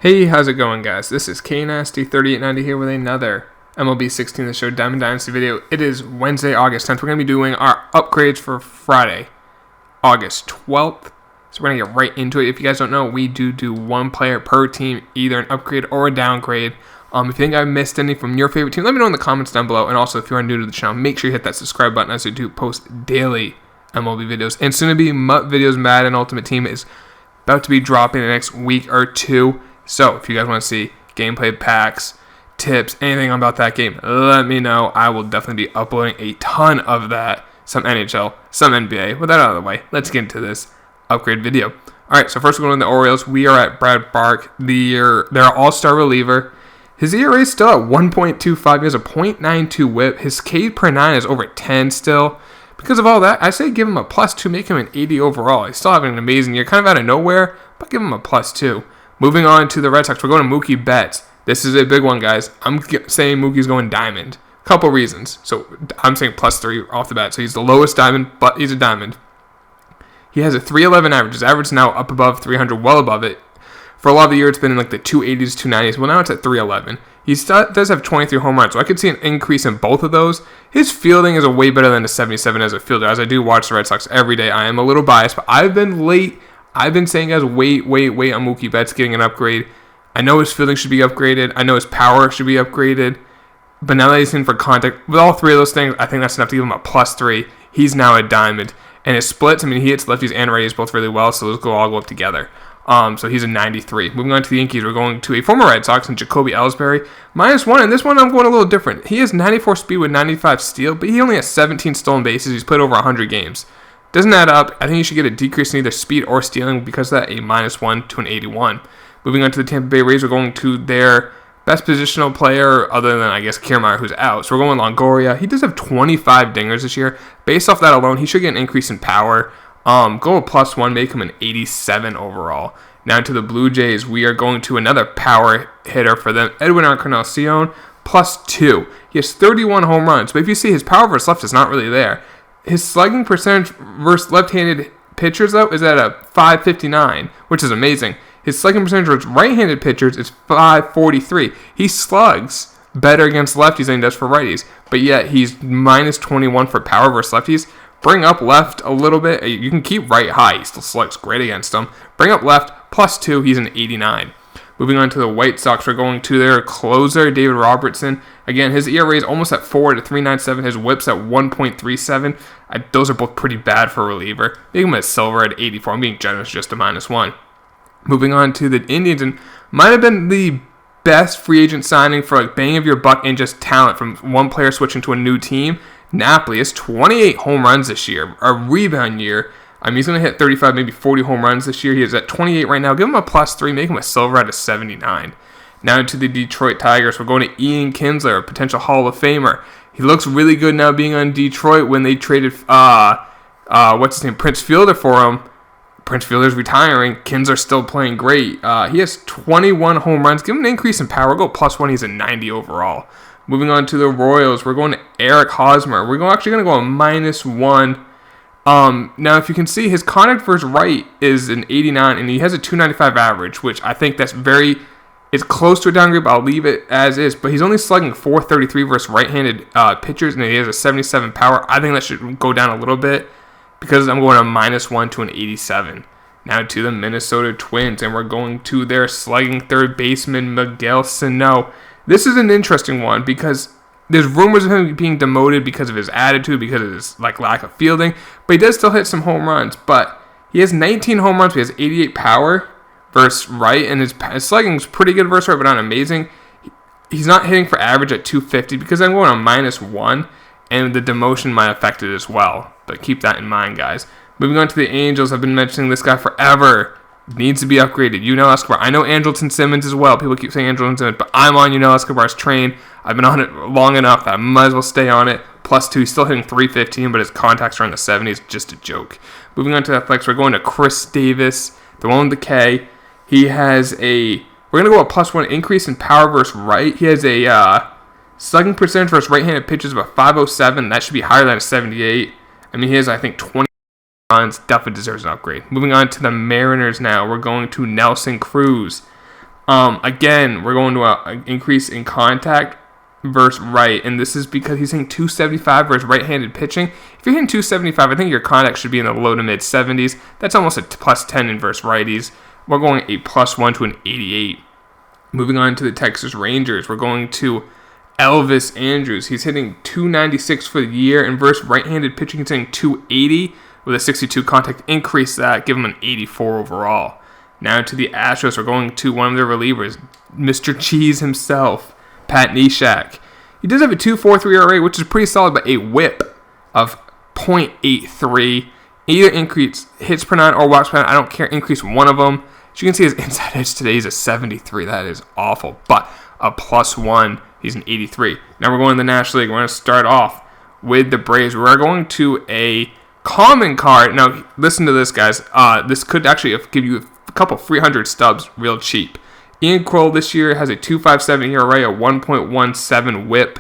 Hey, how's it going, guys? This is Dynasty 3890 here with another MLB 16 The Show Diamond Dynasty video. It is Wednesday, August 10th. We're going to be doing our upgrades for Friday, August 12th. So we're going to get right into it. If you guys don't know, we do one player per team, either an upgrade or a downgrade. If you think I missed any from your favorite team, let me know in the comments down below. And also, if you are new to the channel, make sure you hit that subscribe button as we do post daily MLB videos. And soon to be MUT videos. Madden Ultimate Team is about to be dropping in the next week or two. So, if you guys want to see gameplay packs, tips, anything about that game, let me know. I will definitely be uploading a ton of that. Some NHL, some NBA. With that out of the way, let's get into this upgrade video. Alright, so first we're going to the Orioles. We are at Brad Bark, their all-star reliever. His ERA is still at 1.25. He has a .92 whip. His K per 9 is over 10 still. Because of all that, I say give him a +2, make him an 80 overall. He's still having an amazing year, kind of out of nowhere, but give him a +2. Moving on to the Red Sox, we're going to Mookie Betts. This is a big one, guys. I'm saying Mookie's going diamond. Couple reasons. So I'm saying +3 off the bat. So he's the lowest diamond, but he's a diamond. He has a 311 average. His average is now up above 300, well above it. For a lot of the year, it's been in like the 280s, 290s. Well, now it's at 311. He does have 23 home runs, so I could see an increase in both of those. His fielding is a way better than a 77 as a fielder, as I do watch the Red Sox every day. I am a little biased, but I've been late. I've been saying, guys, wait on Mookie Betts getting an upgrade. I know his fielding should be upgraded. I know his power should be upgraded. But now that he's in for contact, with all three of those things, I think that's enough to give him a +3. He's now a diamond. And his splits, I mean, he hits lefties and righties both really well, so those all go up together. So he's a 93. Moving on to the Yankees, we're going to a former Red Sox and Jacoby Ellsbury. -1, and this one I'm going a little different. He has 94 speed with 95 steal, but he only has 17 stolen bases. He's played over 100 games. Doesn't add up. I think you should get a decrease in either speed or stealing because of that, a -1 to an 81. Moving on to the Tampa Bay Rays, we're going to their best positional player, other than, I guess, Kiermaier, who's out. So we're going Longoria. He does have 25 dingers this year. Based off that alone, he should get an increase in power. Go a +1, make him an 87 overall. Now to the Blue Jays, we are going to another power hitter for them, Edwin Encarnacion, +2. He has 31 home runs, but if you see, his power versus left is not really there. His slugging percentage versus left-handed pitchers, though, is at a .559, which is amazing. His slugging percentage versus right-handed pitchers is .543. He slugs better against lefties than he does for righties, but yet he's -21 for power versus lefties. Bring up left a little bit. You can keep right high. He still slugs great against them. Bring up left, +2. He's an 89. Moving on to the White Sox, we're going to their closer, David Robertson. Again, his ERA is almost at 4 at 3.97. His whip's at 1.37. Those are both pretty bad for a reliever. Make him a silver at 84. I'm being generous, just a -1. Moving on to the Indians, and might have been the best free agent signing for like bang of your buck and just talent from one player switching to a new team. Napoli has 28 home runs this year, a rebound year. He's going to hit 35, maybe 40 home runs this year. He is at 28 right now. Give him a +3, make him a silver at a 79. Now to the Detroit Tigers. We're going to Ian Kinsler, a potential Hall of Famer. He looks really good now being on Detroit when they traded, Prince Fielder for him. Prince Fielder's retiring. Kinsler's still playing great. He has 21 home runs. Give him an increase in power. Go +1. He's a 90 overall. Moving on to the Royals, we're going to Eric Hosmer. We're actually going to go a -1. Now, if you can see, his contact versus right is an 89, and he has a 295 average, which I think it's close to a downgrade, but I'll leave it as is. But he's only slugging 433 versus right-handed pitchers, and he has a 77 power. I think that should go down a little bit because I'm going a -1 to an 87. Now to the Minnesota Twins, and we're going to their slugging third baseman, Miguel Sano. This is an interesting one because there's rumors of him being demoted because of his attitude, because of his lack of fielding, but he does still hit some home runs. But he has 19 home runs, he has 88 power versus right, and his slugging is pretty good versus right, but not amazing. He's not hitting for average at 250 because I'm going on -1, and the demotion might affect it as well. But keep that in mind, guys. Moving on to the Angels, I've been mentioning this guy forever. Needs to be upgraded. Yunel Escobar. I know Andrelton Simmons as well. People keep saying Andrelton Simmons, but I'm on Yunel Escobar's train. I've been on it long enough that I might as well stay on it. +2. He's still hitting 315, but his contacts are in the 70s. Just a joke. Moving on to the Athletics, we're going to Chris Davis, the one with the K. He has a... We're going to go a +1 increase in power versus right. He has a slugging percentage versus right-handed pitches of a 507. That should be higher than a 78. He has, I think, 20 runs. Definitely deserves an upgrade. Moving on to the Mariners now. We're going to Nelson Cruz. Again, we're going to an increase in contact versus right, and this is because he's hitting 275 versus right-handed pitching. If you're hitting 275, I think your contact should be in the low to mid 70s. That's almost a plus 10 in versus righties. We're going a plus 1 to an 88. Moving on to the Texas Rangers, we're going to Elvis Andrus. He's hitting 296 for the year, and versus right-handed pitching, he's hitting 280 with a 62 contact. Increase that, give him an 84 overall. Now to the Astros, we're going to one of their relievers, Mr. Cheese himself, Pat Neshek. He does have a 2.43 ERA, which is pretty solid, but a whip of .83. Either increase hits per nine or walks per nine. I don't care. Increase one of them. As you can see, his inside edge today is a 73. That is awful. But a plus 1, he's an 83. Now we're going to the National League. We're going to start off with the Braves. We're going to a common card. Now, listen to this, guys. This could actually give you a couple 300 stubs real cheap. Ian Kroll this year has a 2.57 ERA, a 1.17 whip.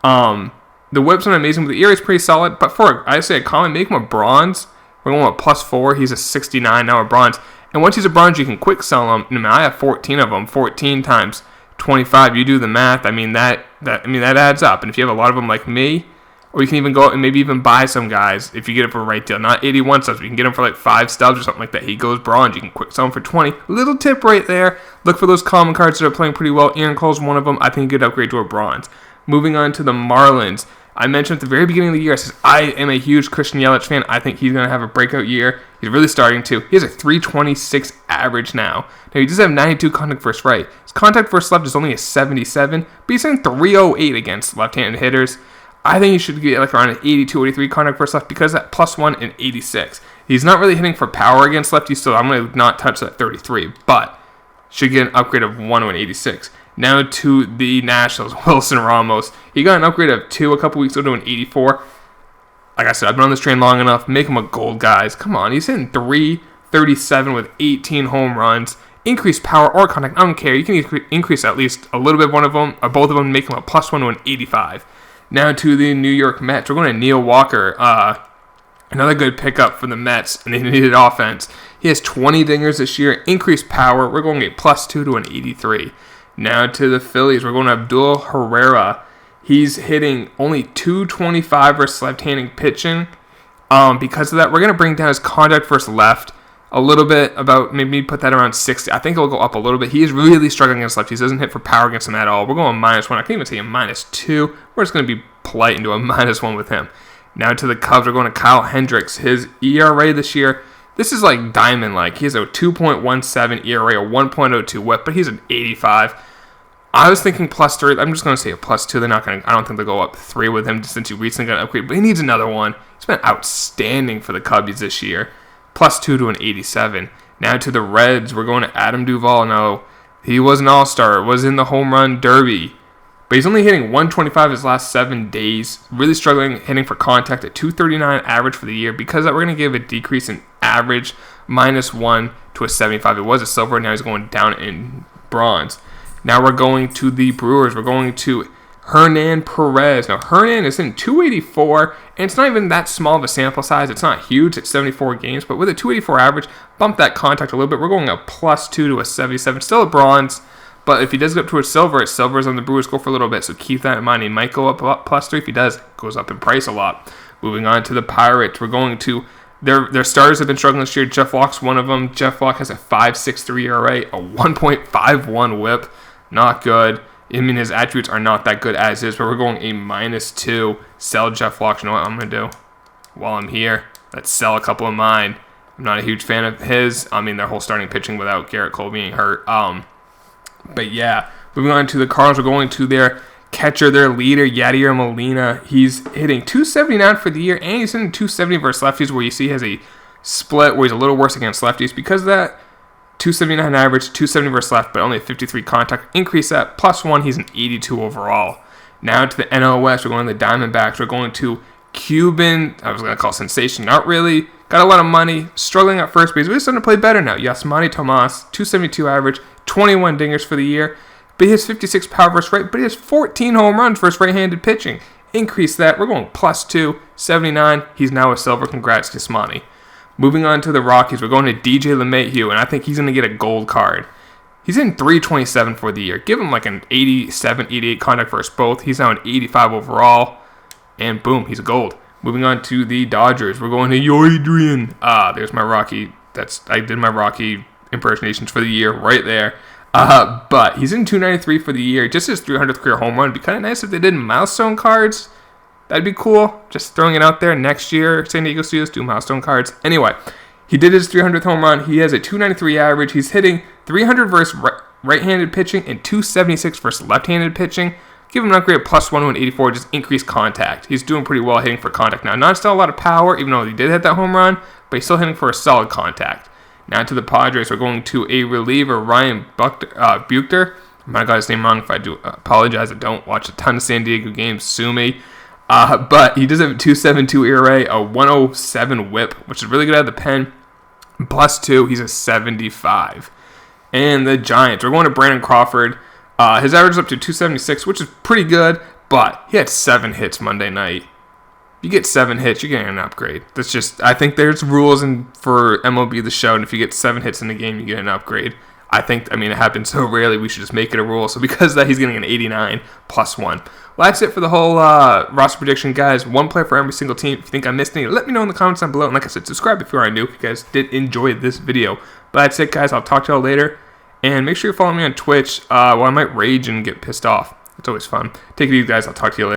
The whip's not amazing, but the ERA is pretty solid. But for, I say, a common, make him a bronze. We're going with plus 4. He's a 69, now a bronze. And once he's a bronze, you can quick sell him. I mean, I have 14 of them. 14 times 25. You do the math. I mean, that adds up. And if you have a lot of them like me, or you can even go and maybe even buy some guys if you get it for a right deal. Not 81 stubs, but you can get them for like 5 stubs or something like that. He goes bronze. You can quick sell him for 20. Little tip right there. Look for those common cards that are playing pretty well. Aaron Cole's one of them. I think you could upgrade to a bronze. Moving on to the Marlins. I mentioned at the very beginning of the year, I said, I am a huge Christian Yelich fan. I think he's going to have a breakout year. He's really starting to. He has a 326 average now. Now, he does have 92 contact versus right. His contact versus left is only a 77, but he's hitting 308 against left-handed hitters. I think he should get like around an 82, 83 contact versus left because that plus 1 and 86. He's not really hitting for power against lefties, so I'm going to not touch that 33, but should get an upgrade of 1 to an 86. Now to the Nationals, Wilson Ramos. He got an upgrade of 2 a couple weeks ago to an 84. Like I said, I've been on this train long enough. Make him a gold, guys. Come on, he's hitting 337 with 18 home runs. Increase power or contact, I don't care. You can increase at least a little bit of one of them, or both of them, make him a plus 1 to an 85. Now to the New York Mets. We're going to Neil Walker. Another good pickup for the Mets, and they needed offense. He has 20 dingers this year. Increased power. We're going to get plus 2 to an 83. Now to the Phillies. We're going to Abdul Herrera. He's hitting only 225 versus left-handed pitching. Because of that, we're going to bring down his contact versus left a little bit, about maybe put that around 60. I think it'll go up a little bit. He is really struggling against lefties. He doesn't hit for power against them at all. We're going -1. I can't even say a -2. We're just going to be polite and do a -1 with him. Now to the Cubs, we're going to Kyle Hendricks. His ERA this year, this is like diamond-like. He has a 2.17 ERA, a 1.02 whip, but he's an 85. I was thinking plus 3. I'm just going to say a plus 2. They're not going to. I don't think they'll go up 3 with him since he recently got an upgrade. But he needs another one. He's been outstanding for the Cubbies this year. Plus 2 to an 87. Now to the Reds, we're going to Adam Duvall. No, he was an all-star. Was in the home run derby. But he's only hitting 125 his last 7 days. Really struggling hitting for contact at 239 average for the year. Because of that, we're going to give a decrease in average -1 to a 75. It was a silver. Now he's going down in bronze. Now we're going to the Brewers. We're going to Hernan Perez. Now, Hernan is in 284, and it's not even that small of a sample size. It's not huge. It's 74 games, but with a 284 average, bump that contact a little bit. We're going a plus 2 to a 77. Still a bronze, but if he does go up to a silver, silver's on the Brewers go for a little bit, so keep that in mind. He might go up plus 3. If he does, it goes up in price a lot. Moving on to the Pirates, we're going to their starters have been struggling this year. Jeff Locke's one of them. Jeff Locke has a 5.63 ERA, a 1.51 whip. Not good. I mean, his attributes are not that good as is, but we're going a -2. Sell Jeff Locke. You know what I'm going to do? While I'm here, let's sell a couple of mine. I'm not a huge fan of his. I mean, their whole starting pitching without Garrett Cole being hurt. But yeah, moving on to the Cardinals, we're going to their catcher, their leader, Yadier Molina. He's hitting 279 for the year, and he's hitting 270 versus lefties, where you see he has a split where he's a little worse against lefties. Because of that, 279 average, 270 versus left, but only 53 contact. Increase that, +1, he's an 82 overall. Now to the NL West, we're going to the Diamondbacks. We're going to Cuban, I was going to call sensation, not really. Got a lot of money, struggling at first base. We're starting to play better now. Yasmani Tomas, 272 average, 21 dingers for the year. But he has 56 power versus right, but he has 14 home runs versus right-handed pitching. Increase that, we're going +2, 79. He's now a silver. Congrats to Yasmani. Moving on to the Rockies, we're going to DJ LeMahieu, and I think he's going to get a gold card. He's in 327 for the year. Give him like an 87, 88 contact versus both. He's now an 85 overall. And boom, he's a gold. Moving on to the Dodgers. We're going to Adrian. There's my Rocky. I did my Rocky impersonations for the year right there. But he's in 293 for the year. Just his 300th career home run. It'd be kind of nice if they did milestone cards. That'd be cool. Just throwing it out there. Next year, San Diego Steelers do milestone cards. Anyway, he did his 300th home run. He has a 293 average. He's hitting 300 versus right-handed pitching and 276 versus left-handed pitching. Give him an upgrade of +1 to an 84, just increase contact. He's doing pretty well hitting for contact now. Not still a lot of power, even though he did hit that home run, but he's still hitting for a solid contact. Now to the Padres, we're going to a reliever, Ryan Buchter. I might have got his name wrong. If I do, apologize. I don't watch a ton of San Diego games. Sue me. But he does have a 2.72 ERA, a 107 whip, which is really good out of the pen. +2, he's a 75. And the Giants, we're going to Brandon Crawford. His average is up to 276, which is pretty good, but he had 7 hits Monday night. You get 7 hits, you're getting an upgrade. That's just, I think there's rules for MLB The Show, and if you get 7 hits in the game, you get an upgrade. It happens so rarely, we should just make it a rule. So because of that, he's getting an 89 +1. Well, that's it for the whole roster prediction, guys. One player for every single team. If you think I missed any, let me know in the comments down below. And like I said, subscribe if you are new, if you guys did enjoy this video. But that's it, guys. I'll talk to y'all later. And make sure you follow me on Twitch, I might rage and get pissed off. It's always fun. Take it easy, guys. I'll talk to you later.